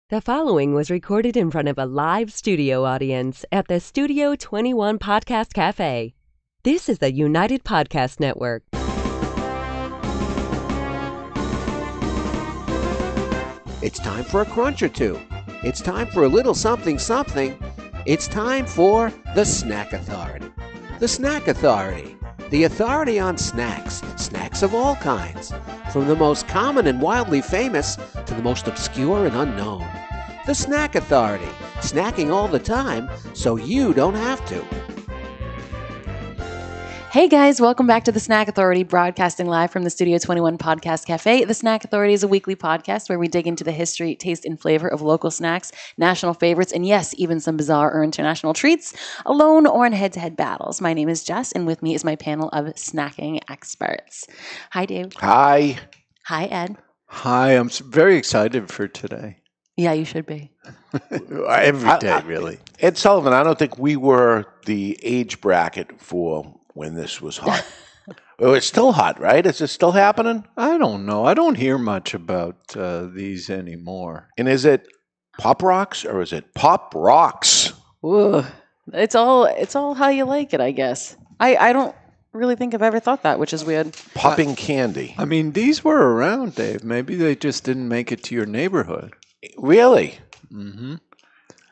The following was recorded in front of a live studio audience at the Studio 21 Podcast Café. This is the United Podcast Network. It's time for a crunch or two. It's time for a little something something. It's time for the Snack Authority. The Snack Authority. The authority on snacks. Snacks of all kinds. From the most common and wildly famous to the most obscure and unknown. The Snack Authority. Snacking all the time so you don't have to. Hey guys, welcome back to the Snack Authority, broadcasting live from the Studio 21 Podcast Café. The Snack Authority is a weekly podcast where we dig into the history, taste, and flavor of local snacks, national favorites, and yes, even some bizarre or international treats, alone or in head-to-head battles. My name is Jess, and with me is my panel of snacking experts. Hi, Dave. Hi. Hi, Ed. Hi, I'm very excited for today. Yeah, you should be. Every day, really. Ed Sullivan, I don't think we were the age bracket for when this was hot. Well, it's still hot, right? Is it still happening? I don't know. I don't hear much about these anymore. And is it Pop Rocks or is it Pop Rocks? Ooh, it's all how you like it, I guess. I don't really think I've ever thought that, which is weird. Popping candy. I mean, these were around, Dave. Maybe they just didn't make it to your neighborhood. Really? Mm-hmm.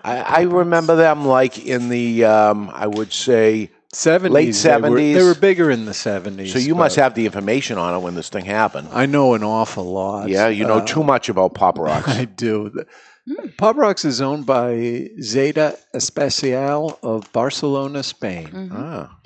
I remember them like in the, I would say, 70s. late 70s. They were bigger in the 70s. So you must have the information on it when this thing happened. I know an awful lot. Yeah, you know too much about Pop Rocks. I do. Pop Rocks is owned by Zeta Especial of Barcelona, Spain. Mm-hmm. Ah.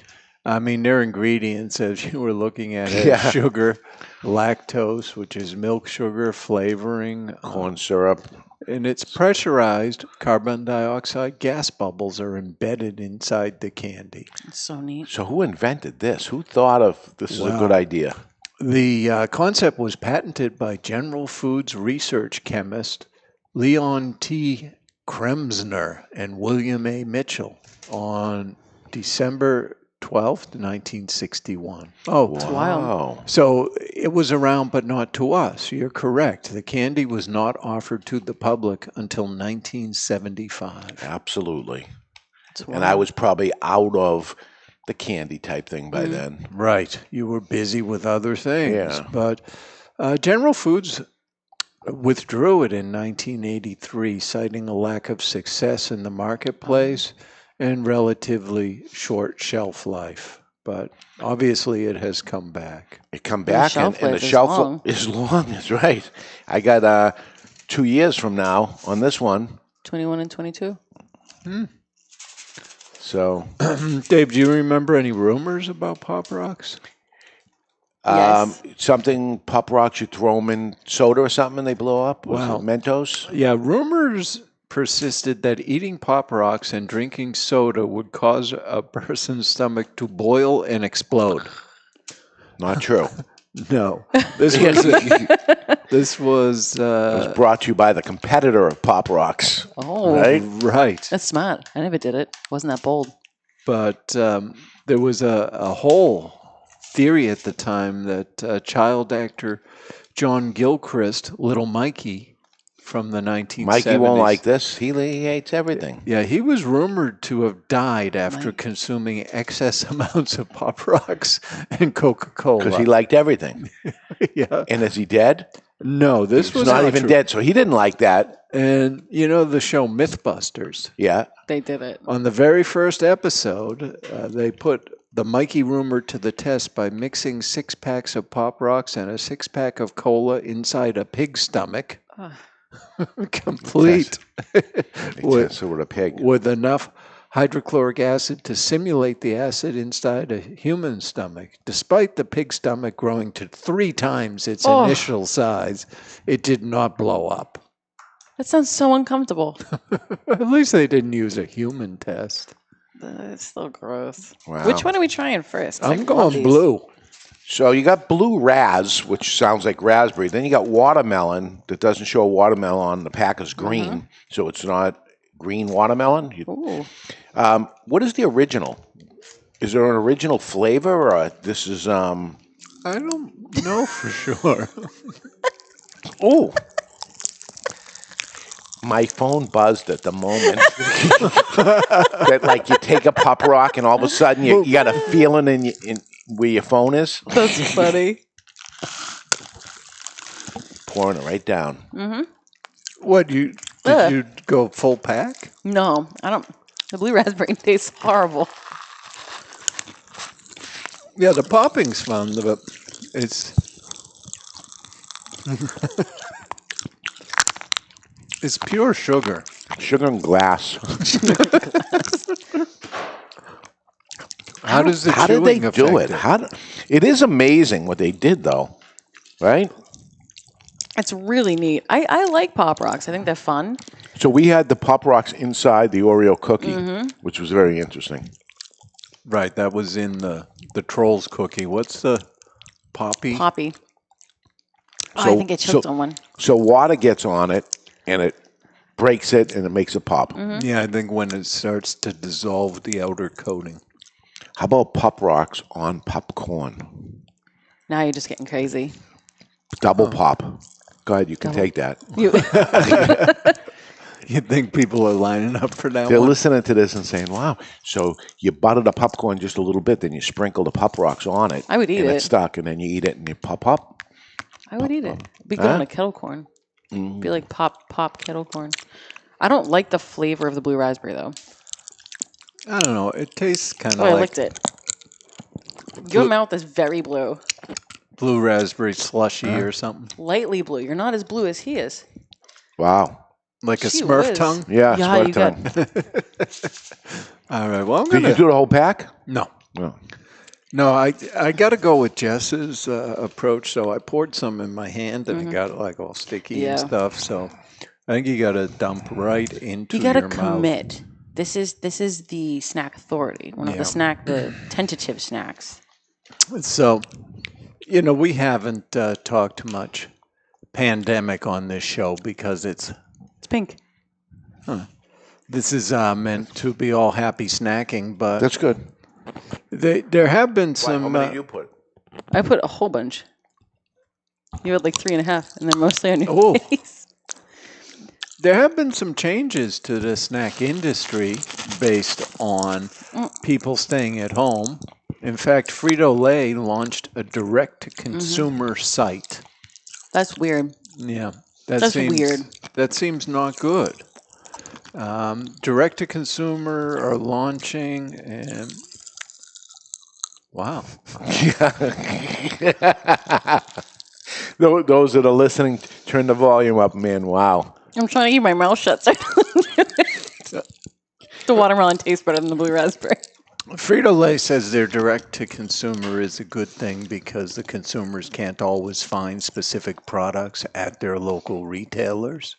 I mean, their ingredients, as you were looking at it, Yeah. sugar, lactose, which is milk sugar, flavoring, Corn syrup. and it's pressurized. Carbon dioxide gas bubbles are embedded inside the candy. It's so neat. So who invented this? Who thought of this is a good idea? The concept was patented by General Foods research chemist Leon T. Kremsner and William A. Mitchell on December 12th, 1961. Oh, Wow. so it was around, but not to us. You're correct. The candy was not offered to the public until 1975. Absolutely. It's And I was probably out of the candy type thing by then. Right. You were busy with other things. Yeah. But General Foods withdrew it in 1983, citing a lack of success in the marketplace and relatively short shelf life. But obviously it has come back. It come The back shelf and the life is shelf long. is long. That's right. I got 2 years from now on this one. 21 and 22. So Dave, do you remember any rumors about Pop Rocks? Yes. something Pop Rocks, you throw them in soda or something and they blow up? Was Wow. it Mentos? Yeah, rumors persisted that eating Pop Rocks and drinking soda would cause a person's stomach to boil and explode. Not true. No. This was It was brought to you by the competitor of Pop Rocks. Oh, Right? right. that's smart. I never did it. Wasn't that bold? But there was a whole theory at the time that child actor John Gilchrist, Little Mikey, from the 1970s. Mikey won't like this. He hates everything. Yeah, he was rumored to have died after consuming excess amounts of Pop Rocks and Coca-Cola. Because he liked everything. Yeah. And is he dead? No, this He's was not even true. dead, so he didn't like that. And you know the show Mythbusters? Yeah. They did it. On the very first episode, they put the Mikey rumor to the test by mixing 6 packs of Pop Rocks and a 6-pack of cola inside a pig's stomach. Ugh. Complete. With a pig. With enough hydrochloric acid to simulate the acid inside a human stomach. Despite the pig stomach growing to 3 times its initial size, it did not blow up. That sounds so uncomfortable. At least they didn't use a human test. It's still gross. Wow. Which one are we trying first? 'Cause I I'm love going these. blue. So you got blue raz, which sounds like raspberry. Then you got watermelon that doesn't show a watermelon on the pack is green, so it's not green watermelon. Ooh. What is the original? Is there an original flavor, or this is I don't know for sure. Oh, My phone buzzed at the moment. That like you take a Pop Rock and all of a sudden you got a feeling in where your phone is. That's funny. Pouring it right down. Mm-hmm. What, did you go full pack? No, I don't. The blue raspberry tastes horrible. Yeah, the popping's fun, but it's it's pure sugar. Sugar and glass. How does the How did they chewing do affect it? It is amazing what they did, though, right? It's really neat. I like Pop Rocks. I think they're fun. So we had the Pop Rocks inside the Oreo cookie, which was very interesting. Right, that was in the Trolls cookie. What's the Poppy? Poppy. I think it choked on one. So water gets on it, and it breaks it, and it makes it pop. Yeah, I think when it starts to dissolve the outer coating. How about Pop Rocks on popcorn? Now you're just getting crazy. Double pop. Go ahead, you can take that. You think people are lining up for that They're one? listening to this and saying, wow, so you butter the popcorn just a little bit, then you sprinkle the Pop Rocks on it. I would eat and it. it's stuck, and then you eat it, and you pop up. I would eat it. It'd be good on a kettle corn. It'd be like pop kettle corn. I don't like the flavor of the blue raspberry, though. I don't know. It tastes kind of Oh, I like licked it. Your mouth is very blue. blue raspberry slushy or something. Lightly blue. You're not as blue as he is. Wow. Like a Gee Smurf whiz. tongue? Yeah, Yeah, you tongue. All right. Well, I'm Did going you to... do the whole pack? No. No. No, I got to go with Jess's approach. So I poured some in my hand, and it got like all sticky and stuff. So I think you got to dump right into You got to your commit. This is the snack authority. One of the tentative snacks. mouth. So, we haven't talked much pandemic on this show because it's pink. this is meant to be all happy snacking, but That's good. there have been some. How many did you put? I put a whole bunch. You had like 3.5, and then mostly on your Oh. face. There have been some changes to the snack industry based on people staying at home. In fact, Frito-Lay launched a direct-to-consumer site. That's weird. Yeah, That's weird. That seems not good. Direct-to-consumer are launching, and wow. Those that are listening, turn the volume up, man. Wow. I'm trying to keep my mouth shut. So the watermelon tastes better than the blue raspberry. Frito-Lay says their direct-to-consumer is a good thing because the consumers can't always find specific products at their local retailers.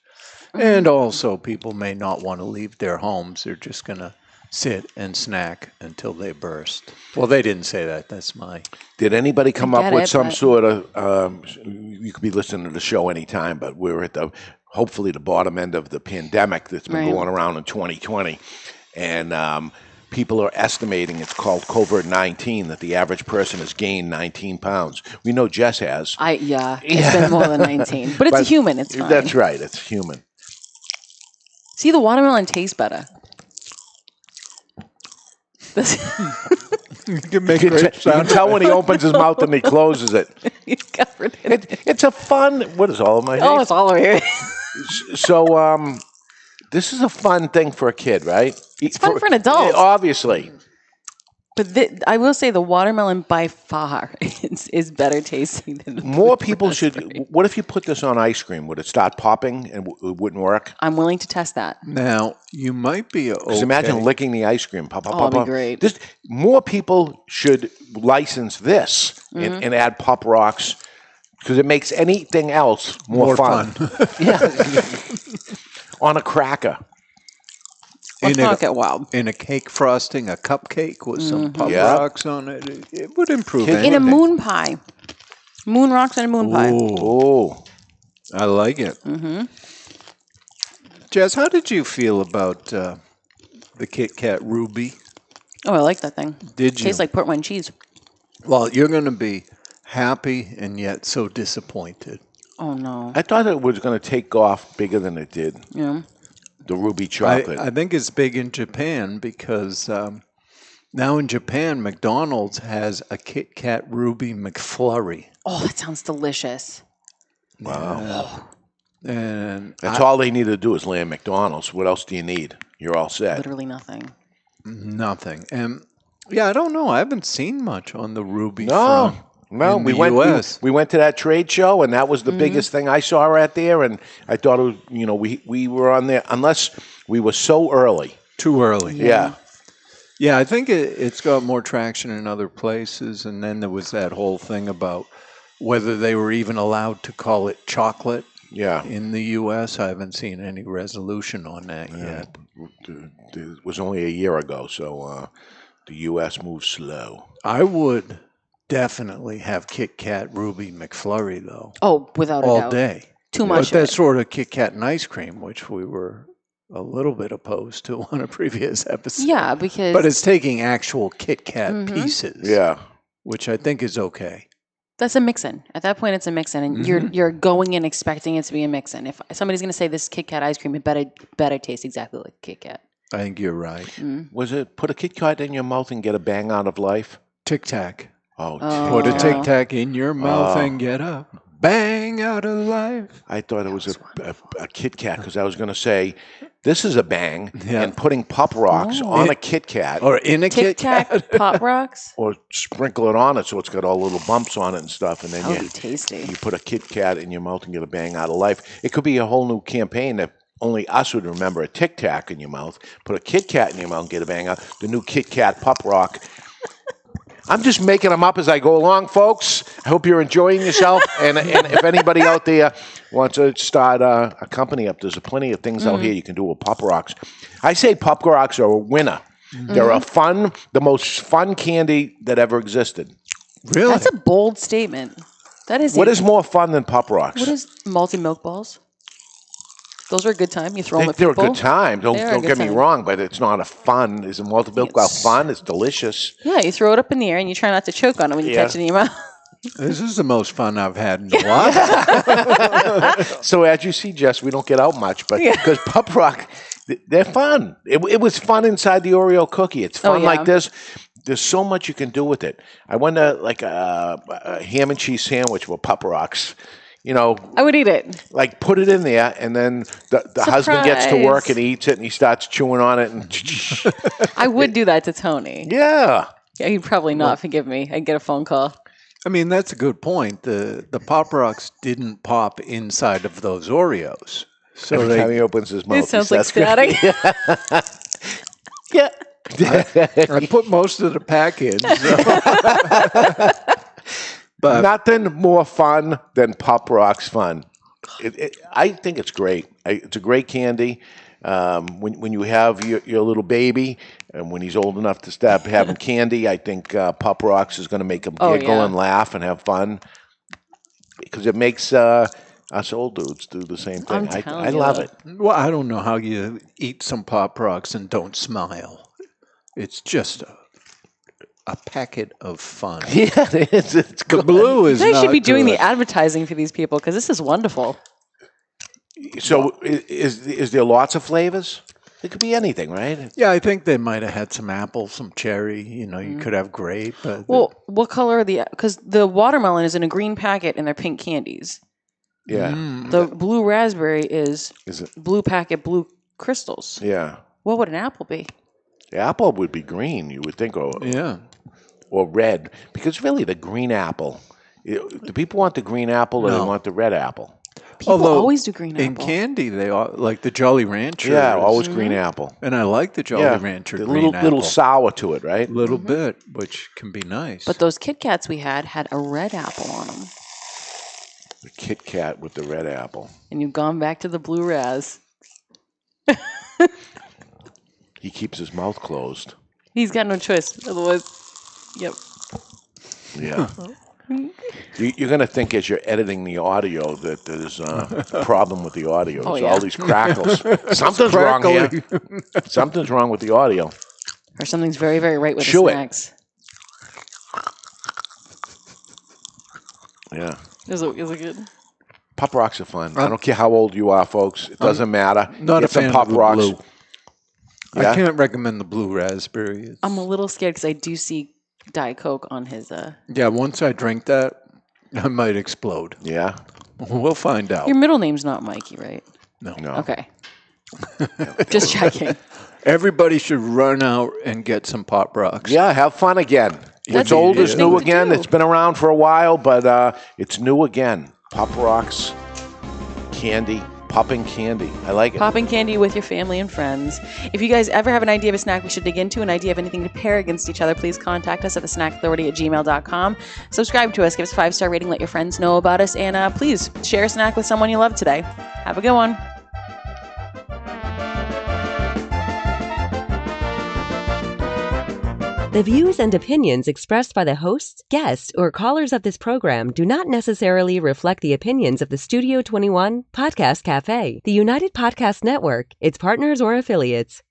And also, people may not want to leave their homes. They're just going to sit and snack until they burst. Well, they didn't say that. That's my... Did anybody come I up get with it, some but- sort of? You could be listening to the show anytime, but we're at hopefully the bottom end of the pandemic that's been Right. going around in 2020, and people are estimating it's called COVID-19 that the average person has gained 19 pounds. We know Jess has. It's been more than 19. But it's a human. It's fine. That's right. It's human. See, the watermelon tastes better. You can make You can tell when he opens his mouth and he closes it. He's covered in it. It's a fun. What is all of my? Oh, it's all over here. So this is a fun thing for a kid, right? It's fun for an adult. Obviously. But I will say the watermelon by far is better tasting than the More blue people raspberry. should. What if you put this on ice cream? Would it start popping and it wouldn't work? I'm willing to test that. Now, you might be okay. Because imagine licking the ice cream. Pop, pop, Oh, pop, it'd be pop. great. More people should license this and add Pop Rocks because it makes anything else more fun. Yeah. On a cracker. Let's not get wild. In a cake frosting, a cupcake with some Pop Yeah. Rocks on it, it would improve Kids- In a anything. moon pie. Moon rocks and a moon pie. Oh. I like it. Jess, how did you feel about the Kit Kat Ruby? Oh, I like that thing. Did you? Tastes like port wine cheese. Well, you're going to be happy and yet so disappointed. Oh, no. I thought it was going to take off bigger than it did. Yeah. the ruby chocolate. I think it's big in Japan because now in Japan, McDonald's has a Kit Kat Ruby McFlurry. Oh, that sounds delicious. Wow. And That's all they need to do is land McDonald's. What else do you need? You're all set. Literally nothing. Nothing. And yeah, I don't know. I haven't seen much on the Ruby No. front. No, in we the went. US. We went to that trade show, and that was the biggest thing I saw out there. And I thought, it was, we were on there unless we were so early. Too early. Yeah. Yeah, I think it's got more traction in other places. And then there was that whole thing about whether they were even allowed to call it chocolate Yeah. in the U.S. I haven't seen any resolution on that yet. It was only a year ago, so the U.S. moves slow. I would definitely have Kit Kat Ruby McFlurry, though, Oh, without a all doubt. day. Too But much of that's it. sort of Kit Kat and ice cream, which we were a little bit opposed to on a previous episode. Yeah, because But it's taking actual Kit Kat pieces, Yeah. which I think is okay. that's a mix-in. At that point, it's a mix-in, and you're going in expecting it to be a mix-in. If somebody's going to say this Kit Kat ice cream, it better taste exactly like Kit Kat. I think you're right. Was it put a Kit Kat in your mouth and get a bang out of life? Tic Tac. Oh, Put a Oh. Tic Tac in your mouth and get up. Bang out of life. I thought it was a Kit Kat because I was going to say, this is a bang, Yeah. and putting Pop Rocks on a Kit Kat Or in a Tic Kit Kat. Tac Pop Rocks. or sprinkle it on it so it's got all little bumps on it and stuff, and then That would be tasty. you put a Kit Kat in your mouth and get a bang out of life. It could be a whole new campaign that only us would remember. A Tic Tac in your mouth, put a Kit Kat in your mouth and get a bang out. The new Kit Kat Pop Rock. I'm just making them up as I go along, folks. I hope you're enjoying yourself. And if anybody out there wants to start a company up, there's plenty of things out here you can do with Pop Rocks. I say Pop Rocks are a winner. They're the most fun candy that ever existed. Really? That's a bold statement. That is. What is more fun than Pop Rocks? What is malty milk balls? Those are a good time. You throw them at They're a people. good time. Don't They are a good get me time. wrong, but it's not a fun. Is a malted milk bar fun? It's delicious. Yeah, you throw it up in the air and you try not to choke on it when you Yeah. catch it in your mouth. This is the most fun I've had in a while. So as you see, Jess, we don't get out much, but because Pop Rock, they're fun. It was fun inside the Oreo cookie. It's fun yeah. like this. There's so much you can do with it. I went to like a ham and cheese sandwich with Pop Rocks. You know, I would eat it. like put it in there, and then the husband gets to work and eats it, and he starts chewing on it, and I would do that to Tony. yeah. Yeah, he'd probably not forgive me. I'd get a phone call. I mean, that's a good point. The Pop Rocks didn't pop inside of those Oreos. So Every time he opens his mouth, It sounds he like starts static. Yeah. I put most of the pack in. So. But Nothing more fun than Pop Rocks fun. I think it's great. It's a great candy. When you have your little baby, and when he's old enough to stop having candy, I think Pop Rocks is going to make him giggle and laugh and have fun because it makes us old dudes do the same thing. I love it. well, I don't know how you eat some Pop Rocks and don't smile. It's just a packet of fun. Yeah, it's The good. blue is They not should be doing good. the advertising for these people because this is wonderful. So is there lots of flavors? It could be anything, right? Yeah, I think they might have had some apple, some cherry. You know, you could have grape. But Well, what color are the? Because the watermelon is in a green packet and they're pink candies. Yeah. The blue raspberry is Is it? blue packet, blue crystals. Yeah. What would an apple be? The apple would be green, you would think, yeah. or red, because really the green apple. Do people want the green apple or No. they want the red apple? People Although always do green in apple. candy, they are like the Jolly Rancher. Yeah, is- always green apple. And I like the Jolly Yeah, Rancher the green apple. little sour to it, right? Little bit, which can be nice. But those Kit Kats we had a red apple on them. The Kit Kat with the red apple. And you've gone back to the blue raz. He keeps his mouth closed. He's got no choice. Otherwise, yep. Yeah. You're going to think as you're editing the audio that there's a problem with the audio. Oh, There's yeah. all these crackles. Something's wrong here. Something's wrong with the audio. Or something's very, very right with Chew the it. snacks. Yeah. Is it good? Pop Rocks are fun. I don't care how old you are, folks. It doesn't matter. Not Get a some fan Pop of the Rocks. blue. Yeah? I can't recommend the blue raspberry. I'm a little scared because I do see Diet Coke on his. Yeah, once I drink that, I might explode. Yeah. We'll find out. Your middle name's not Mikey, right? No. Okay. Just checking. Everybody should run out and get some Pop Rocks. Yeah, have fun again. What's a old good is thing new to again. do. It's been around for a while, but it's new again. Pop Rocks, candy, popping candy. I like it. Popping candy with your family and friends. If you guys ever have an idea of a snack we should dig into, an idea of anything to pair against each other, please contact us at thesnackauthority@gmail.com. Subscribe to us, give us a 5-star rating, let your friends know about us, and please share a snack with someone you love today. Have a good one. The views and opinions expressed by the hosts, guests, or callers of this program do not necessarily reflect the opinions of the Studio 21 Podcast Café, the United Podcast Network, its partners, or affiliates.